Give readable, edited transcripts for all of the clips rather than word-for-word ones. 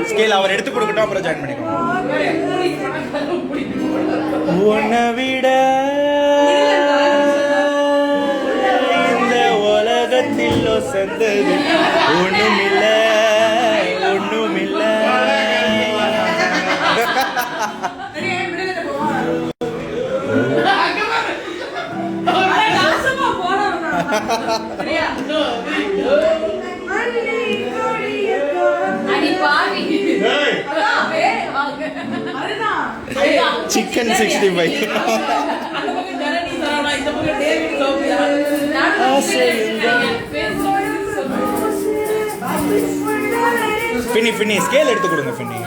Scale அவர் எடுத்து கொடுக்கட்டும், அப்புறம் ஜாயின் பண்ணிக்கோங்க. உன்னை விட இந்த உலகத்தில் சந்தது ஒண்ணுமில்ல. சிக்கன் 65 பின்னி ஸ்கேல் எடுத்து கொடுங்க. பின்னி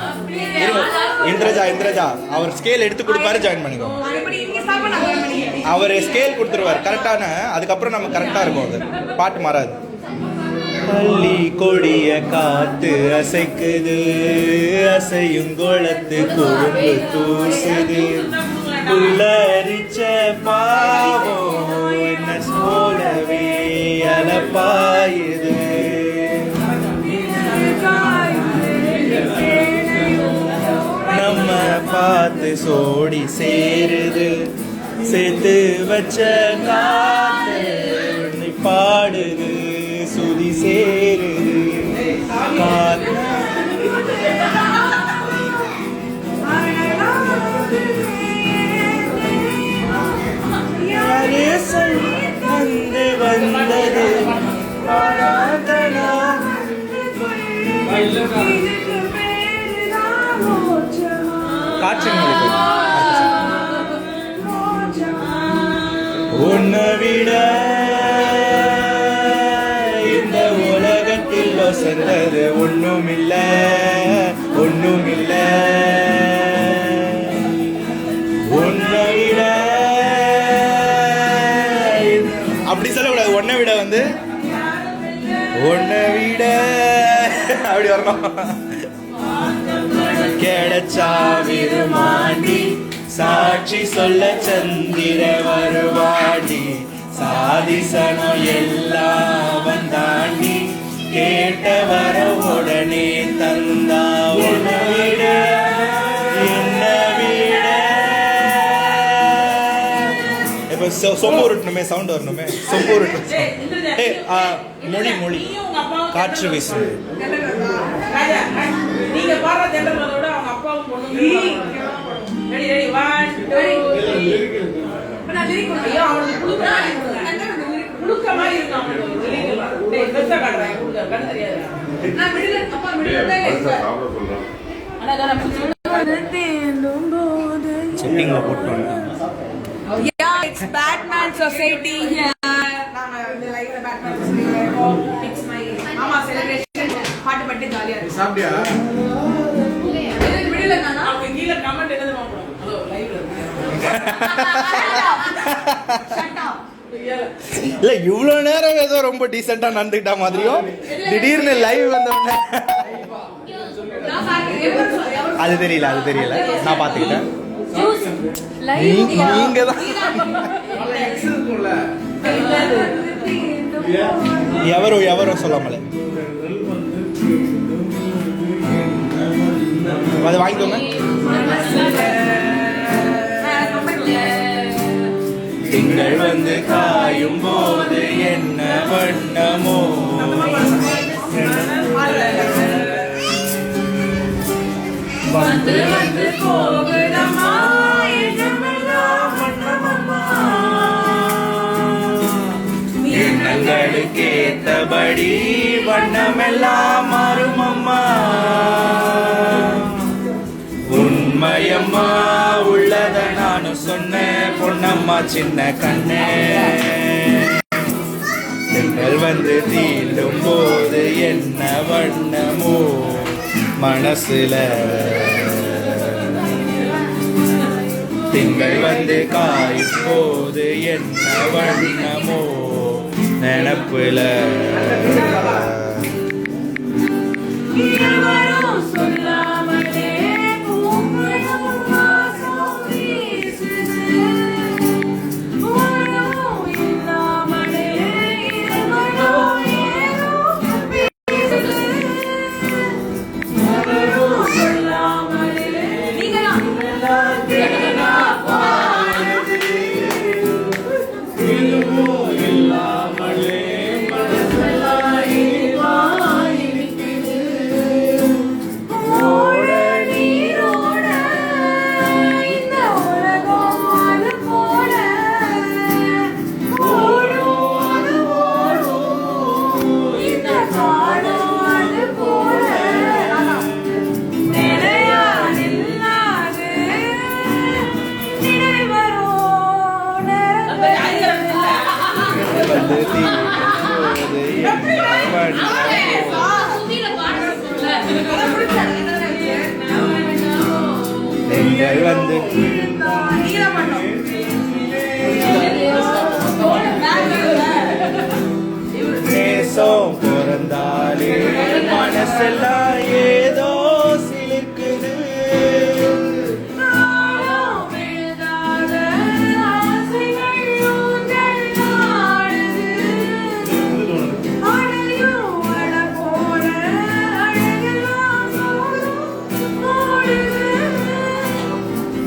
இந்திரஜா அவர் ஸ்கேல் எடுத்து கொடுப்பாரு, ஜாயின் பண்ணிக்கோங்க. அவர் ஸ்கேல் கொடுத்துருவார் கரெக்டான, அதுக்கப்புறம் நம்ம கரெக்டா இருக்கும், அது பாட்டு மாறாது. பள்ளி கொடிய காத்து அசைக்குது, அசையும் கோலத்து கொழும்பு தூசுது, புல்லரிச்ச பாவம் என்ன போலவே அலப்பாயுது. நம்ம பார்த்து சோடி சேருது, சேர்த்து வச்ச காத்து பாடுது, சுதி சேருது காத்து. வந்து வந்தது காற்று உன்னை விட இந்த உலகத்தில் வசந்தது ஒண்ணுமில்ல. உன்னை விட அப்படி சொல்லக்கூடாது. உன்னை விட வந்து உன்னை விட அப்படி வரணும். கிடைச்சா விருமாண்டி, சாட்சி சொல்ல சந்திர வருவாடி, சாதிசனம் எல்லாம் வந்தாண்டி, கேட்ட வர உடனே தந்தா. உன்னை விட என்ன விட இப்ப சொம்பு உருட்டணுமே, சவுண்ட் வரணுமே. சொம்பு உருட்டணும். மொழி காற்று வீசு. நீங்க பாடுற தேட்டரோட அவங்க அப்பாவும் பொண்ணுங்க ரெடி 1 2 நான் லிரிக் ஐயோ அவங்களுக்கு குடுக்க மாதிரி இருக்கு. அவங்களுக்கு லிரிக் டேய் பெருசா காட்றேன், குடுக்க கண்ணு தெரியாது. நான் மிடில் அப்பா மிடில் சொல்றேன். انا நான் தேடும் போது செட்டிங்ல போட்டுறேன். Yeah it's Batman society here. நான் இந்த லைவ்ல பேட்மேன் சொசைட்டி இட்ஸ் மை மாமா செலிப்ரேஷன் பாட்டு பட்டு ஜாலியா இருக்கு. சாப்பிட்டியா? மிடில் நானா அவங்க கீழ கமெண்ட் என்னது பாப்போம். ஹலோ லைவ்ல ஷட் அப். இல்ல இவ்வளவு நேரம் ஏதோ ரொம்ப டீசெண்டா நடந்துக்கிட்ட மாதிரியும் திடீர்னு லைவ் வந்தவங்க அது தெரியல நான் பாத்துக்கிட்டேன். நீங்க தான் எவரோ சொல்லாமலே அதை வாங்கிக்கோங்க. திங்கள் வந்து காயும் போது என்ன வண்ணமோ, வந்து வந்து போகுதம்மா எண்ணங்களுக்கு ஏத்தபடி வண்ணமெல்லாம் மாறுமம்மா. உண்மையம்மா உள்ளத நானும் சொன்னேன் பொன்னம்மா சின்ன கண்ணே. திங்கள் வந்து தீண்டும் போது என்ன வண்ணமோ மனசுல, திங்கள் வந்து காயும் போது என்ன வண்ணமோ நினப்புல. வந்து நேசம் பிறந்தாலே மனசெல்லாம் ஏதோ சிலிர்க்குது.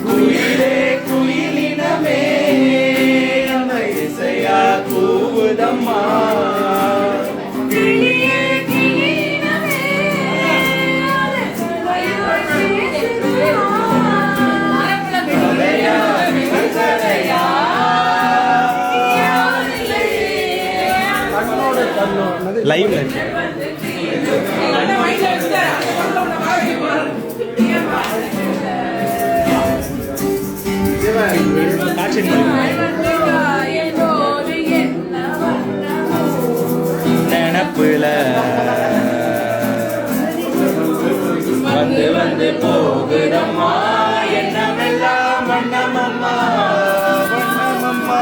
குயிலே குயிலினமே நம்ம இசையா கூவுதம்மா. லைவ்ல நினப்புல வந்து வந்து போகுதம்மா என்னமெல்லாம் வண்ணமம்மா வண்ணமம்மா.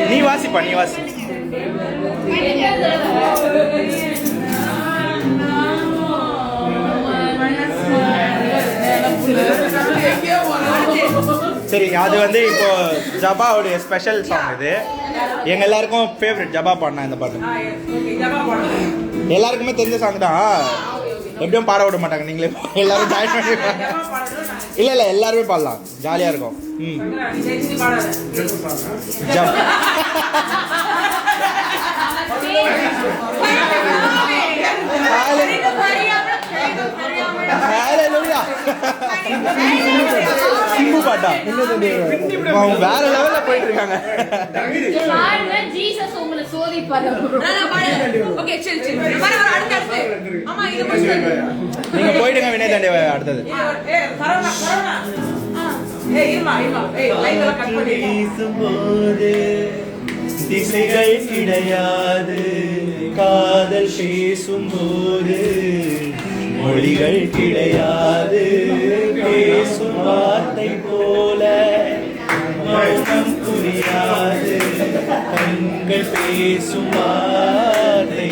நீ வாசிப்பா நீ வாசி. சரி, அது வந்து இப்போ ஜபாவுடைய ஸ்பெஷல் சாங். இது எங்க எல்லாருக்கும் ஃபேவரட். ஜபா பாடினா இந்த பாட்டு எல்லாருக்குமே தெரிஞ்ச சாங் தான். எப்படியும் பாட விட மாட்டாங்க, நீங்களே எல்லாரும் ஜாயின் பண்ணி. இல்ல இல்ல எல்லாருமே பாடலாம், ஜாலியா இருக்கும். சிம்பு பாட்டா வேற லெவல்ல போயிட்டு இருக்காங்க. நீங்க போயிடுங்க வினய் தாண்டே அடுத்தது. திசைகள் கிடையாது காதல் பேசும்போது, மொழிகள் கிடையாது பேசும் வார்த்தை போல, மௌனம் புரியாது கண்கள் பேசும் வார்த்தை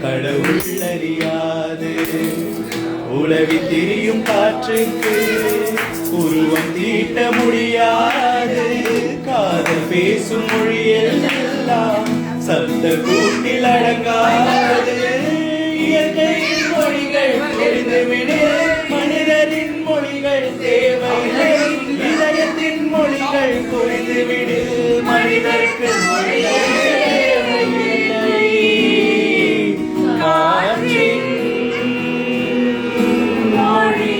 கடவுள் அறியாது. உலவி திரியும் காற்றுக்கு உருவம் தீட்ட முடியாது, காதல் பேசும் மொழியில் எல்லாம் சப்த கூட்டில் அடங்காது. இயற்கையின் மொழிகள் தெரிந்துவிடு, மனிதரின் மொழிகள் தேவையில்லை. இதயத்தின் மொழிகள் புரிந்துவிடு, மனிதருக்கு மொழிகள் தேவையில்லை. காற்றின் மொழி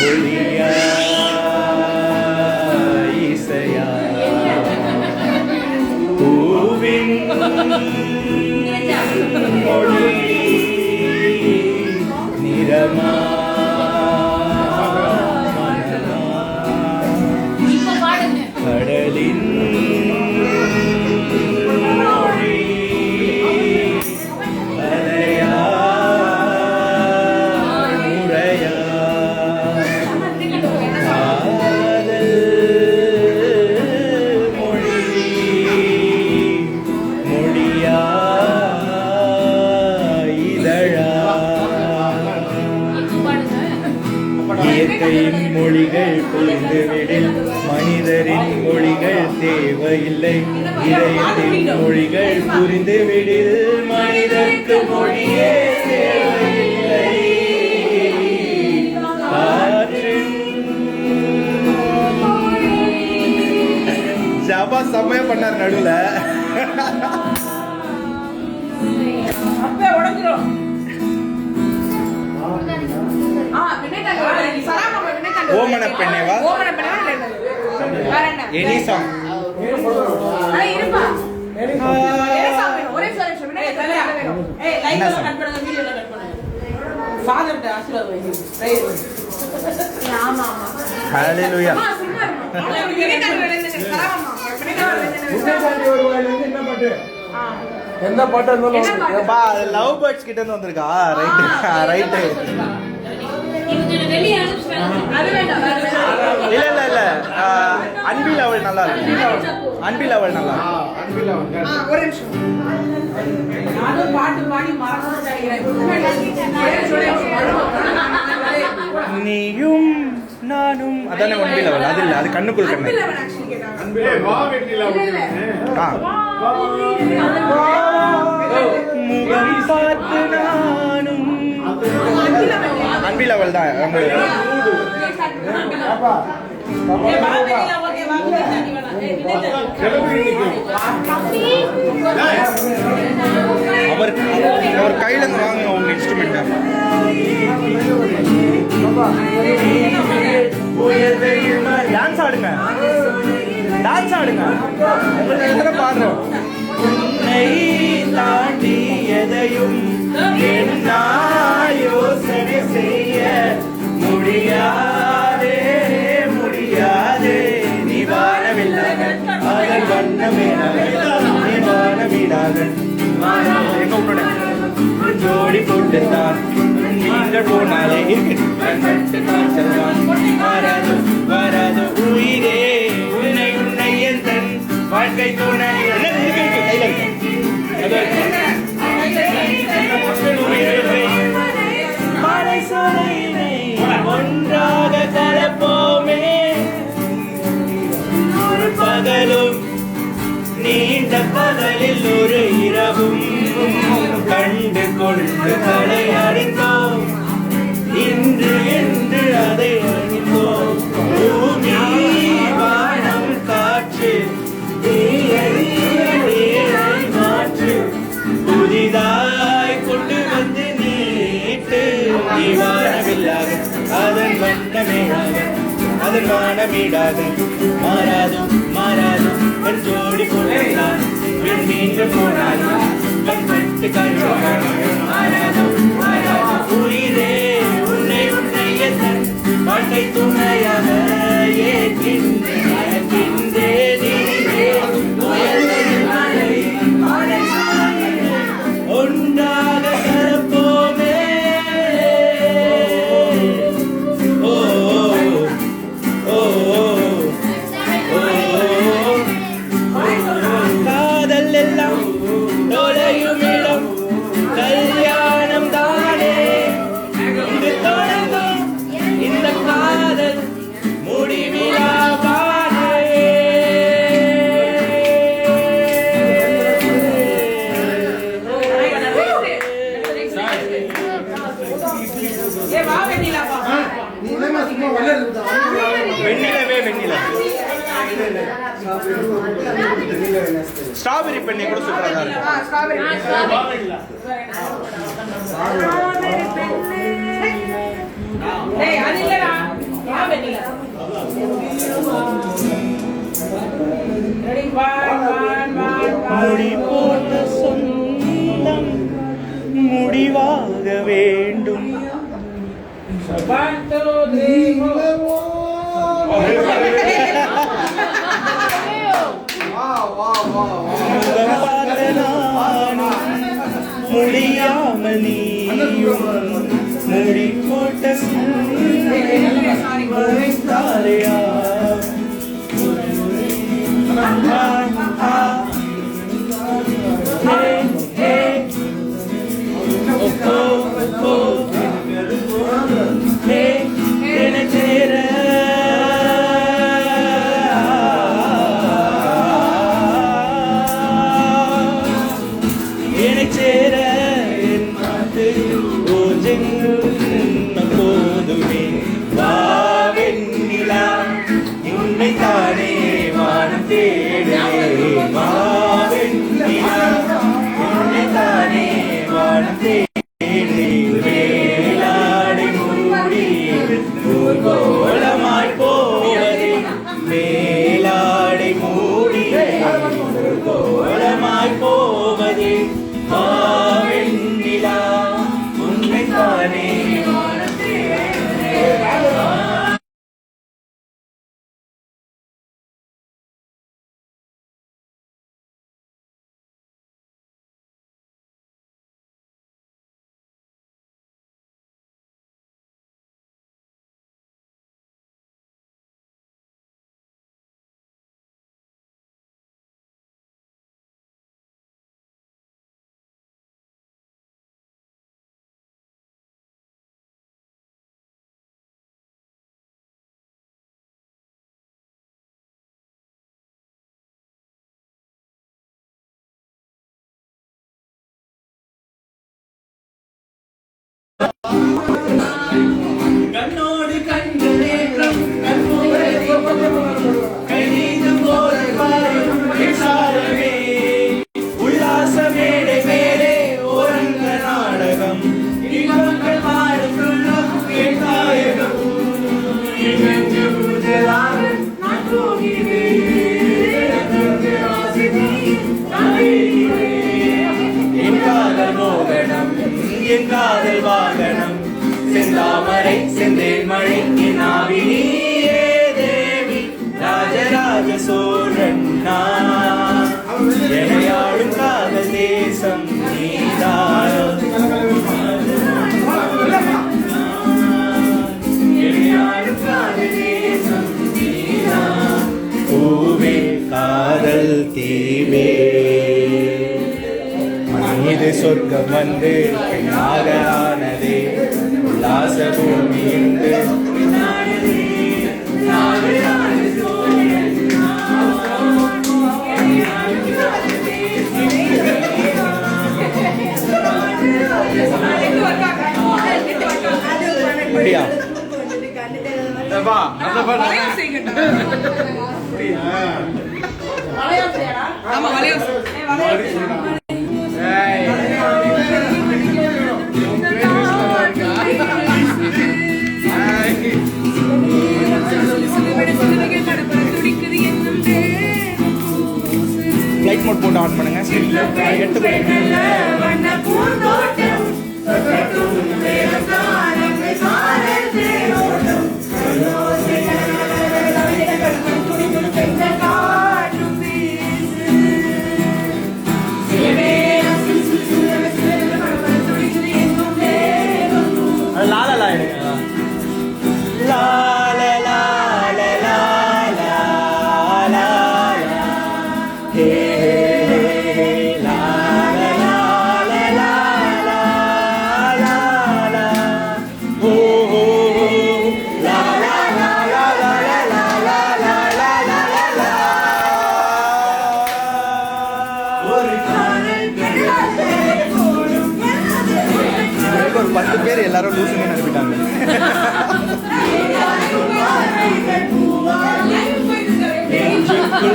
ஒளியா இசையா, பூவின் மொழி நிறமா கடலின் மொழி அலையா முறையா காதல் மொழி மொழியா இதழா. இயற்கையின் மொழிகள் புரிந்துவிடில், மனிதரின் மொழிகள் தேவையில்லை. இதயத்தின் மொழிகள் புரிந்துவிடில், மனிதருக்கு மொழியே தேவையில்லை. ஜபா செம்மையா பண்ணார் நடுவுல. ஓமன பெண்ணேவா எனி சாங் ஃபாதர் ஆசீர்வாதம் ஹalleluya என்ன பாட்டு இருந்தாலும் பா லவ் பேர்ட்ஸ் கிட்ட இருந்து வந்திருக்கா ரைட் இல்ல அன்பில் அவள் நல்லா இருக்கு அன்பில் அவள் நல்லா ஒரு நிமிஷம் நானும் பாட்டு பாடி நீயும் நானும் அதானே அன்பில் அவள் அது இல்ல அது கண்ணுக்குள் கண்ணு முகம் பார்த்து நானும் அன்பில் அவள் தான் அவர் கையில இருந்து வாங்க உங்க இன்ஸ்ட்ருமெண்ட் டான்ஸ் ஆடுங்க டான்ஸ் ஆடுங்க உங்களுக்கு பாடுறோம் உன்னை தாண்டி எதையும் என்னால் யோசனை செய்ய முடியாதே முடியாதே நீ வாழவில்லாத அதன் வண்ணமேடாக நீ வாழவிடாத எங்க உன்னோட ஜோடி போட்டுத்தான் நீங்கள் போனாலே வராது வராது உயிரே உன்னை உன்னை என் தன் வாழ்க்கை துணை ஒன்றாக கலப்போமே ஒரு பகலும் நீண்ட பகலில் ஒரு இரவும் கண்டு கொண்டு தலை அணிந்தோம் இன்று என்று அதை அணிந்தோம் பூமி வானம் காற்று மாற்று புதிதாய் கொண்டு வந்து நீட்டு நீ வானவில்லாக அதன் வண்ணமேடாக அதன் வானமீடாக மாறாதோ மாறாதோ என் ஜோடி போனான் மீண்டு போனாலும் கண்பட்டு மாறாதோ மாறாதோ உயிரே உன்னை உன்னை என் வாழ்க்கை துணையாக ஒன்றாக கலப்போமே ஓ ஓ காதல் எல்லாம் தொலையும் இடம் கல்யாணம் தானே இங்கு தொடங்கும் இந்த காதல் ஸ்ட்ராபெரி பண்ணி கூட சூப்பரா முடி போட்ட சொந்தம் முடிவாக வேண்டும் முடியாமல் நீயும் முடி போட்ட தாரையா போதுமே வாவெண்ணிலா தானே வானம் தேடே வாவெண்ணிலா தானே வானம் தேடே மேலாடை மூடி ஊர்கோலமாய் போவதே மேலாடை மூடி ஊர்கோலமாய் போவதே வாவெண்ணிலா தானே வானம் தேடே கண்ணோடு கண்களேற்றம் கைநீட்டும் போது பாரும் சாரமே உல்லாச மேடை மேலே ஓரங்க நாடகம் இன்பங்கள் பாடும் துள்ளும் என் நாயகம் நெஞ்சு பூஜலாக நான் போகிறேன் என் காதல் மோகனம் என் காதல் வாகனம் செந்தாமரை செந்தேன் மழை என் ஆவினியே தேவி ராஜராஜ சோழன் நான் எனையாடும் காதல் தேசம் நீதான் எனையாடும் காதல் தேசம் நீதான் பூவே காதல் தீவே இது சொர்க்கம் வந்து பெண்ணாக ஆனதே உல்லாச பூமி என்று அப்படியா வளையம் செய்யட்டா? வளையம் செய்யடா? ஆமா, வளையம் செய். வளையம் செய். ஃப்ளைட் மோட் போட்டு ஆன் பண்ணுங்க எடுத்து ஒரு 10 பேர் எல்லாரும் லூசுங்க அனுப்பிட்டாங்க.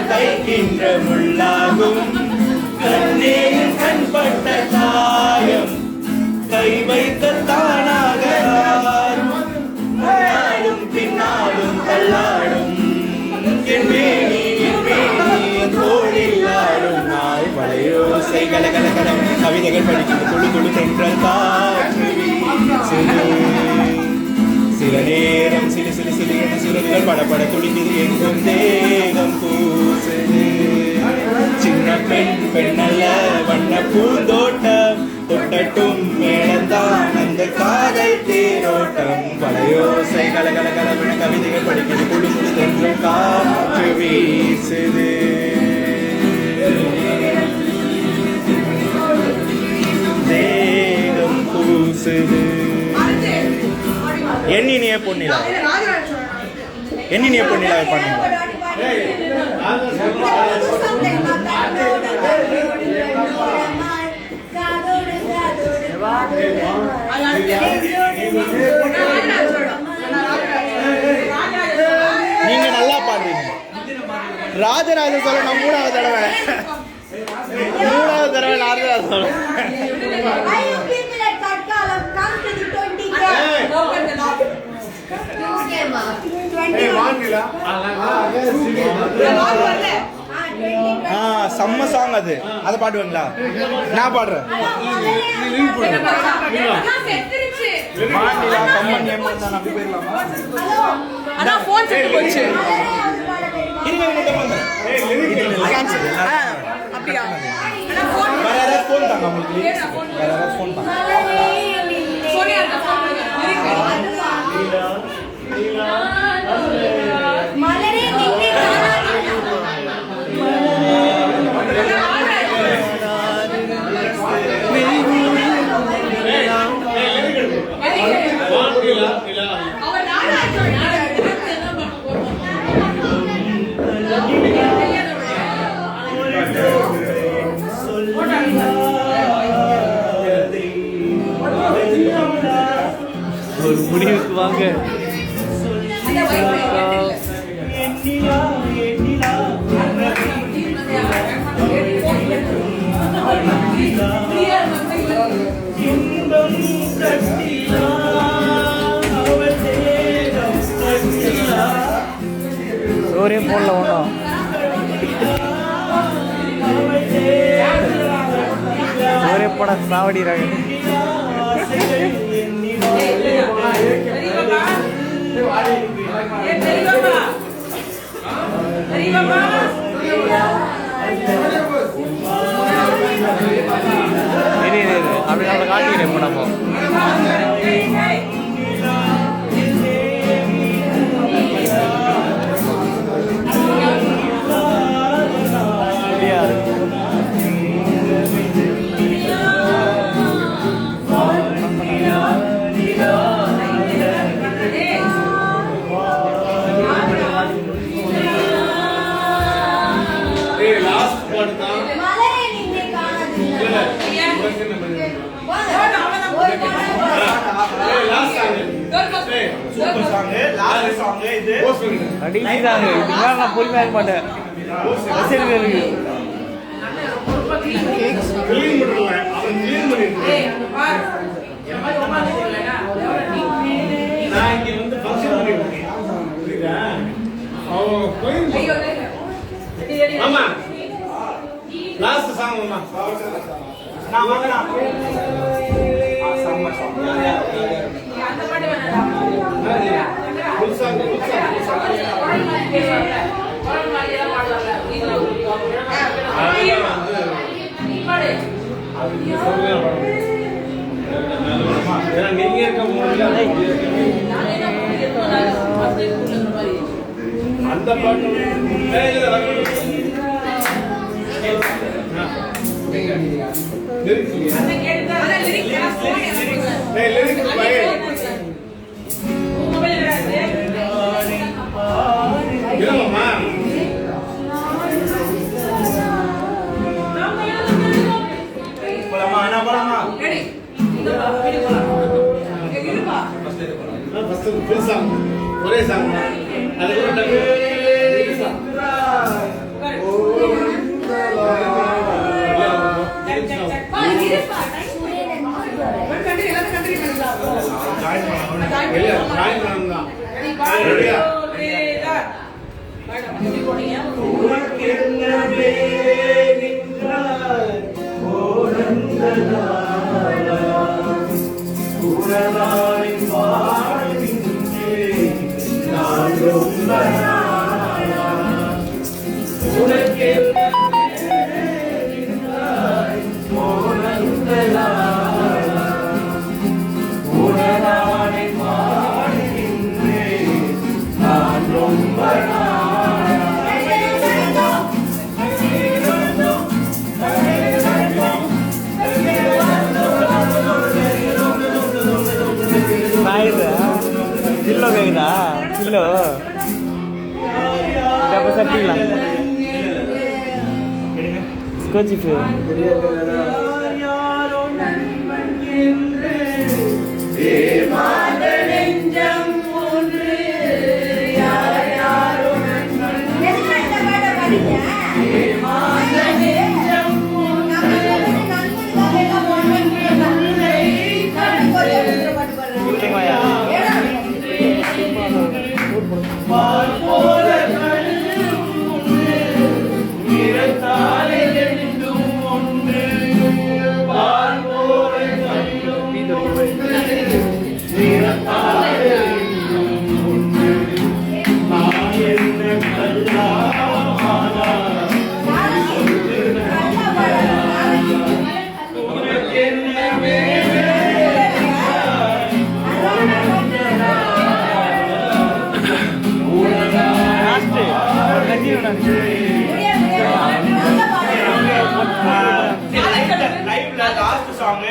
தைக்கின்ற முள்ளாகும் கண்ணேயும் கண்பட்ட காயம் கை வைத்த தானாக முன்னாலும் பின்னாலும் தள்ளாடும் என் மேனி கோழில்லாடும் நாய் பழையோசை கலகல கவிதைகள் படிக்கும் குழு குழு தென்றல் காற்று சில நேரம் சிறு சிறு சிறு என சிறுகள் படப்பட துடிக்குது எங்கும் தேகம் பூசுது சின்ன பெண் பெண்ணல்ல வண்ண பூந்தோட்டம் தொட்டட்டும் மேளந்தான் அந்த காதல் தேரோட்டம் பழையோசை கலகல கலவென கவிதைகள் படிக்குது குழு குழு தென்றல் காற்று வீசுது தேகம் பூசுது எண்ணினிய பொன்னிலா பாடுங்க நீங்க நல்லா பாடுறீங்க. ராஜராஜ சோழன் நான் 3வது தடவை ராஜராஜ சோழன். செம்ம சாங் அது. அதை பாடுவீங்களா? நான் பாடுறேன். முடிவுக்கு வாங்க. எண்ணிலா எண்ணிலா இன்பம் கட்டிலா அவள் தேகம் கட்டிலா ஒரே போன்ல ஒன்றும் ஒரே படம் சாவடிறாங்க. அப்படி நம்மளை காட்டிக்கிறேன் இப்போ நம்ம அடிக்கிறாங்க. இதுதான் நான் பொறுமையாக இருக்க மாட்டேன். அந்த பாட்டு ஒரே சாங் கிலோ கேக்குதா? கிலோ சாப்பிட்டீங்களா? ஸ்கோச்சி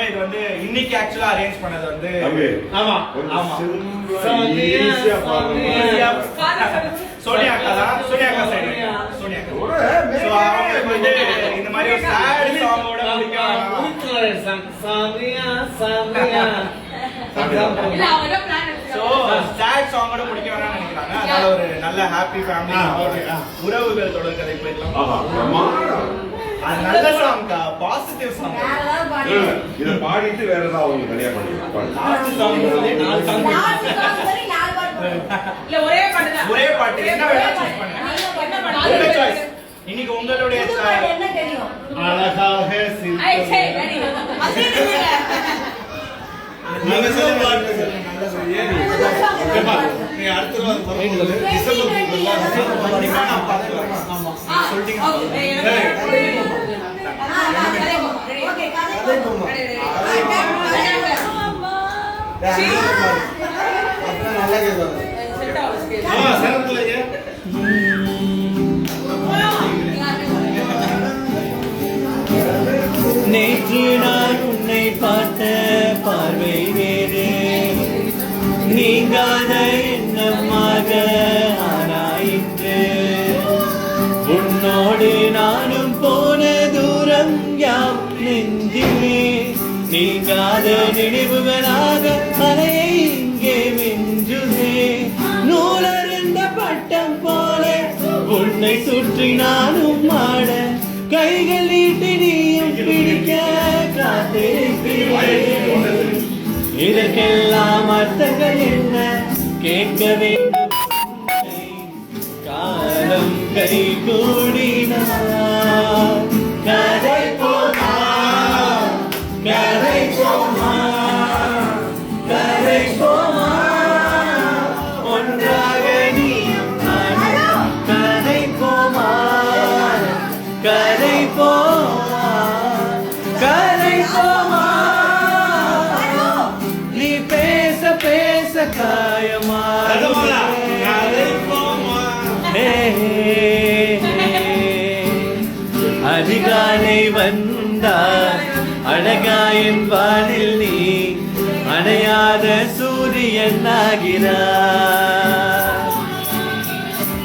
இது வந்து இன்னைக்கு ஆக்சுவலா அரேஞ்ச் பண்ணது வந்து ஆமா ஆமா சோனியா அக்கா தான் சோனியா அக்கா சைடு சோனியா அக்கா சோ அவங்க வந்து இந்த மாதிரி ஒரு சாட் சாங்கோட முடிக்காம சாமியா சாமியா இல்ல அவங்க பிளான் ஸோ சேட் சாங்கோட முடிக்க வேணாம்னு நினைக்கிறாங்க. அதனால ஒரு நல்ல ஹாப்பி ஃபேமிலி உறவுகள் தொடர் கதை போயிடலாம். அது நல்ல சாங்கா, பாசிட்டிவ் சாங். இத பாடிட்டு வேற ஏதாவது அவங்க கல்யாணம் பண்ணிக்கலாம். லாஸ்ட் சாங் வந்து 4 சாங். இல்ல ஒரே பாட்டு தான். ஒரே பாட்டு என்ன வேணா சூஸ் பண்ணுங்க. உங்க சாய்ஸ். இன்னைக்கு உங்களுடைய என்ன தெரியும்? அழகாக ஐ சே ரெடி நீங்க சொல்லுங்க பாட்டு சொல்லுங்க. நல்லா சொல்லுங்க. நீ அடுத்த வாரம் வரும்போது டிசம்பர் கண்டிப்பா நான் பாத்துறேன். ஆமா. சொல்லிட்டீங்க. ஓகே கதை போமா. நல்லா கேக்குது. சேலத்துலயே நேற்று நான் உன்னை பார்த்த பார்வை வேறு, நீங்காத எண்ணமாக ஆனாயிற்று. உன்னோடு நானும் போன தூரம் யாம் நெஞ்சிலே, நீங்காத நினைவுகளாக அலையை இங்கே மிஞ்சுதே. நூலறிந்த பட்டம் போல உன்னை சுற்றி நானும் ஆட, கைகள் நீட்டி நீயும் பிடிக்க காத்திருக்கிறேன். இதற்கெல்லாம் அர்த்தங்கள் என்ன கேட்க வேண்டும். காலம் கை கூடினார் கதை போமா, கதை போமா, கதை போமா, ஒன்றாக நீயும் நானும் கதை போமா, கதை போமா, கதை போமா. நீ பேச பேச காயமா அதிகாலை வந்தார் அழகாயின் வானில் நீ அணையாத சூரியன் ஆகிறார்.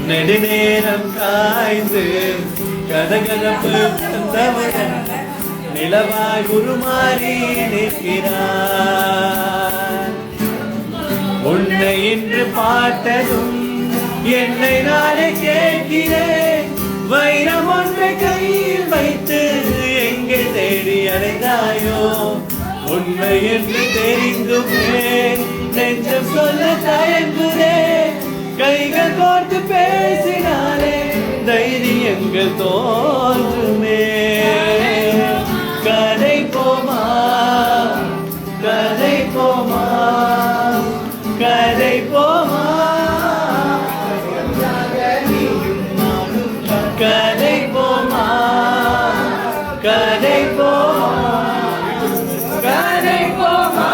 நெடுநேரம் காய்ந்து கதகதப்பு தந்தவன் நிலவாய் உருமாறி நிற்கிறார். உன்னை இன்று பார்த்ததும் என்னை நானே கேட்கிறேன். வைரம் ஒன்றை கையில் வைத்து எங்கே தேடி அடைந்தாயோ, உண்மை என்று தெரிந்துமே நெஞ்சம் சொல்ல தயங்குதே. கைகள் கோர்த்து பேசினாலே தைரியங்கள் தோன்றுமே. கதை போமா, கதை போமா, கதை போமா, கதை போமா, கதை போமா, கதை போமா.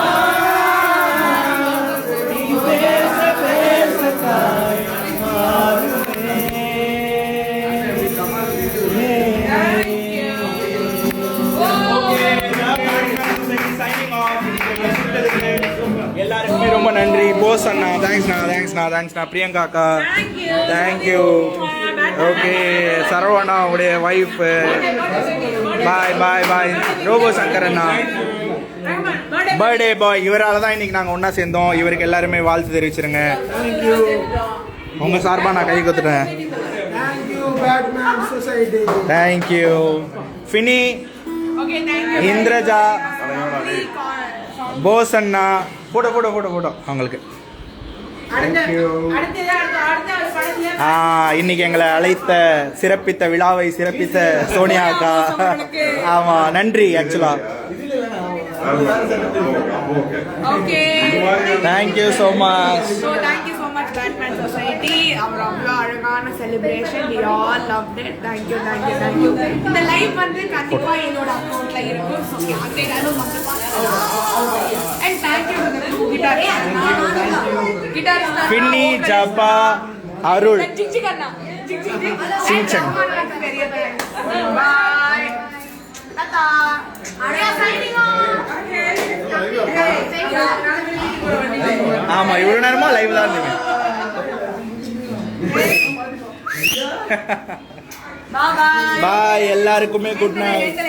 நீ பேச பேச காயம் மாறுமே. எல்லாருக்குமே ரொம்ப நன்றி. போஸ் அண்ணா தேங்க்ஸ்ண்ணா. பிரியங்கா அக்கா தேங்க்யூ. ஓகே சரவணா உடைய ஒய்ஃப் பாய். ரோபோ சங்கர் அண்ணா பர்த்டே பாய். இவரால் தான் இன்னைக்கு நாங்கள் ஒன்றா சேர்ந்தோம். இவருக்கு எல்லாருமே வாழ்த்து தெரிவிச்சிருங்க. உங்கள் சார்பாக நான் கை கொடுத்துட்டேன். தேங்க்யூ. ஃபினி, இந்திரஜா, போஸ் அண்ணா போட்டோ அவங்களுக்கு இன்னைக்கு எங்களை அழைத்த சிறப்பித்த விழாவை சிறப்பித்த சோனியா அக்கா. ஆமா நன்றி. ஆக்சுவலா thank you so much. Batman Society, our அழகான celebration, we all loved it. Thank you. இந்த லைவ் வந்து கண்டிப்பா என்னோட அக்கவுண்ட்ல இருக்கும். So யாருக்கும் and thank you to the guitarist பின்னி, ஜப்பா, அருள், ஜிக்ஜிகண்ணா சிங்சன். பெரிய thanks. Bye. Tata. Arya signing off. ஆமா இவ்வளவு நேரமா லைவ் தான் இருந்தீங்க. பாய் எல்லாருக்குமே குட் நைட்.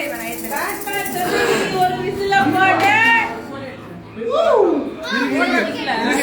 இல்ல